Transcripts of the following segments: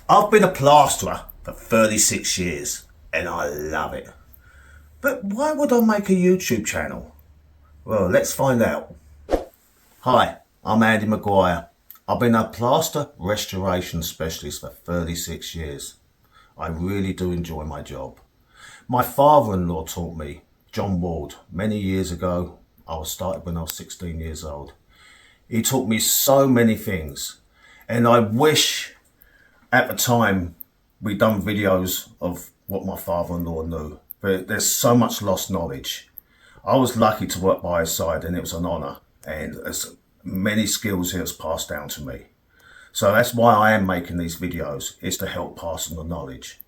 I've been a plasterer for 36 years and I love it. But why would I make a YouTube channel? Well, let's find out. Hi, I'm Andy Maguire. I've been a plaster restoration specialist for 36 years. I really do enjoy my job. My father-in-law taught me, John Ward, many years ago. I started when I was 16 years old. He taught me so many things, and I wish at the time we'd done videos of what my father-in-law knew. But there's so much lost knowledge. I was lucky to work by his side, and it was an honour, and there's many skills he has passed down to me. So that's why I am making these videos, is to help pass on the knowledge.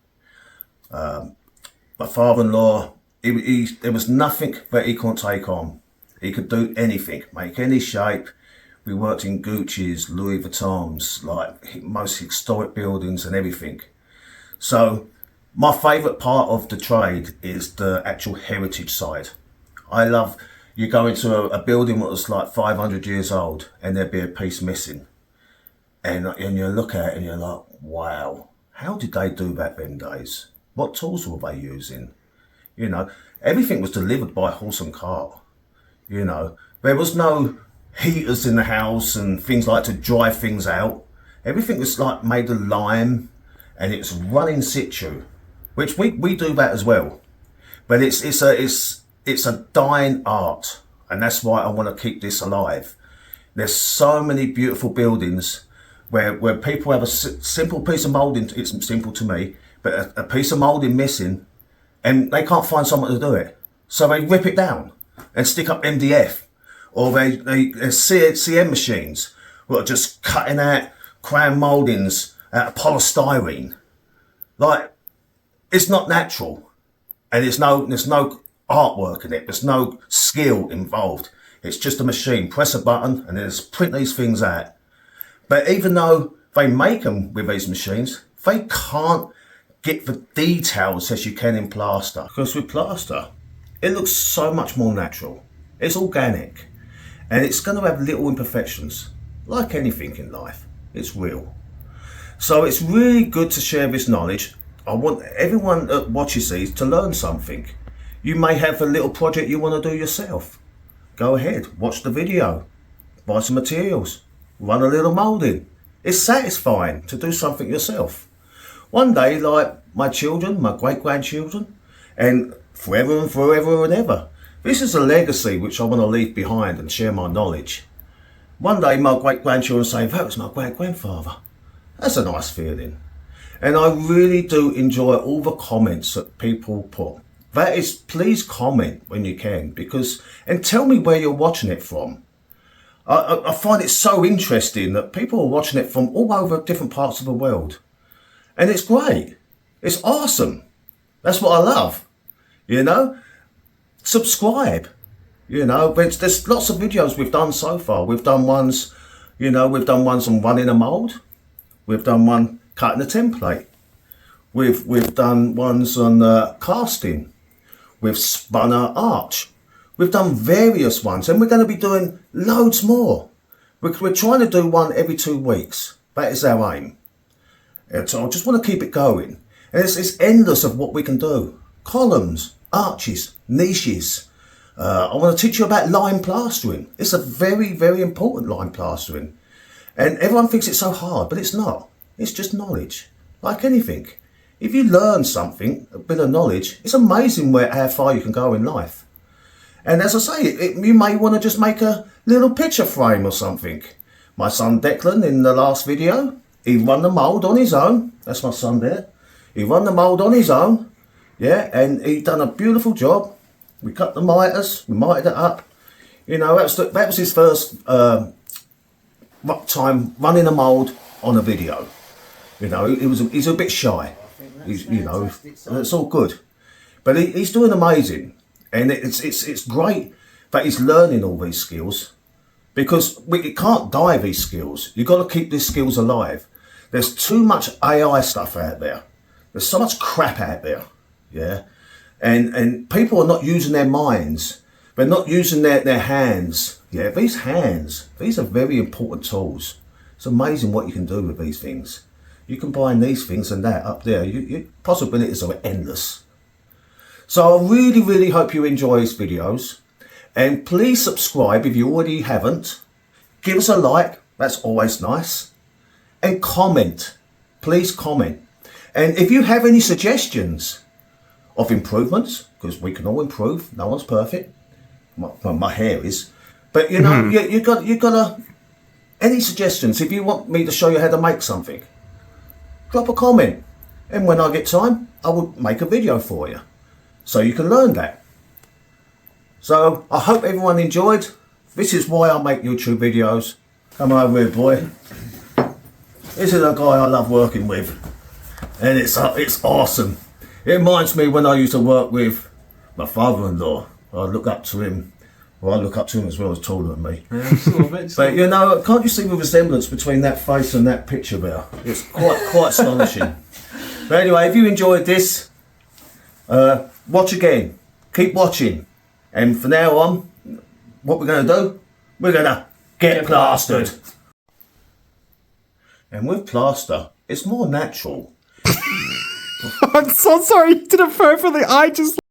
My father-in-law, there was nothing that he couldn't take on. He could do anything, make any shape. We worked in Gucci's, Louis Vuitton's, like most historic buildings and everything. So my favourite part of the trade is the actual heritage side. I love, you go into a building that was like 500 years old and there'd be a piece missing. And you look at it and you're like, wow, how did they do that them days? What tools were they using? You know, everything was delivered by horse and cart. You know, there was no heaters in the house and things like to dry things out. Everything was like made of lime and it's run in situ, which we do that as well. But it's a dying art, and that's why I want to keep this alive. There's so many beautiful buildings where people have a simple piece of moulding. It's simple to me, but a piece of moulding missing, and they can't find someone to do it. So they rip it down and stick up MDF, or they CM machines who are just cutting out crown mouldings out of polystyrene. Like, it's not natural, and there's no artwork in it. There's no skill involved. It's just a machine. Press a button and then just print these things out. But even though they make them with these machines, they can't get the details as you can in plaster. Because with plaster, it looks so much more natural. It's organic. And it's going to have little imperfections. Like anything in life, it's real. So it's really good to share this knowledge. I want everyone that watches these to learn something. You may have a little project you want to do yourself. Go ahead, watch the video, buy some materials, run a little moulding. It's satisfying to do something yourself. One day, like my children, my great-grandchildren, and forever and ever. This is a legacy which I want to leave behind and share my knowledge. One day my great-grandchildren say, that was my great-grandfather. That's a nice feeling. And I really do enjoy all the comments that people put. That is, please comment when you can, and tell me where you're watching it from. I find it so interesting that people are watching it from all over different parts of the world. And it's great. It's awesome. That's what I love. You know? Subscribe. You know, there's lots of videos we've done so far. We've done ones, we've done ones on running a mould. We've done one cutting a template. We've done ones on casting. We've spun an arch. We've done various ones, and we're going to be doing loads more. We're trying to do one every 2 weeks. That is our aim. And so I just want to keep it going. And it's endless of what we can do. Columns, arches, niches. I want to teach you about lime plastering. It's a very, very important lime plastering. And everyone thinks it's so hard, but it's not. It's just knowledge, like anything. If you learn something, a bit of knowledge, it's amazing how far you can go in life. And as I say, you may want to just make a little picture frame or something. My son Declan, in the last video, he run the mould on his own. That's my son there. He run the mould on his own. Yeah, and he done a beautiful job. We cut the miters, we mitered it up. You know, that was his first time running a mould on a video. You know, he's a bit shy. It's all good. But he's doing amazing. And it's great that he's learning all these skills, because we can't die these skills. You've got to keep these skills alive. There's too much AI stuff out there. There's so much crap out there. Yeah. And people are not using their minds. They're not using their hands. Yeah, these are very important tools. It's amazing what you can do with these things. You combine these things and that up there, possibilities are endless. So I really, really hope you enjoy these videos. And please subscribe if you already haven't. Give us a like, that's always nice. And comment, please comment. And if you have any suggestions of improvements, because we can all improve, no one's perfect. My hair is. But you know, you got to, any suggestions, if you want me to show you how to make something, drop a comment. And when I get time, I will make a video for you. So you can learn that. So I hope everyone enjoyed. This is why I make YouTube videos. Come over here, boy. This is a guy I love working with. And it's awesome. It reminds me when I used to work with my father-in-law. I look up to him. Well, I look up to him as well, as taller than me. Yeah, sort of it. But you know, can't you see the resemblance between that face and that picture there? It's quite astonishing. But anyway, if you enjoyed this, watch again. Keep watching. And from now on, what we're going to do, we're going to get plastered. And with plaster, it's more natural. I'm so sorry, you did it perfectly. I just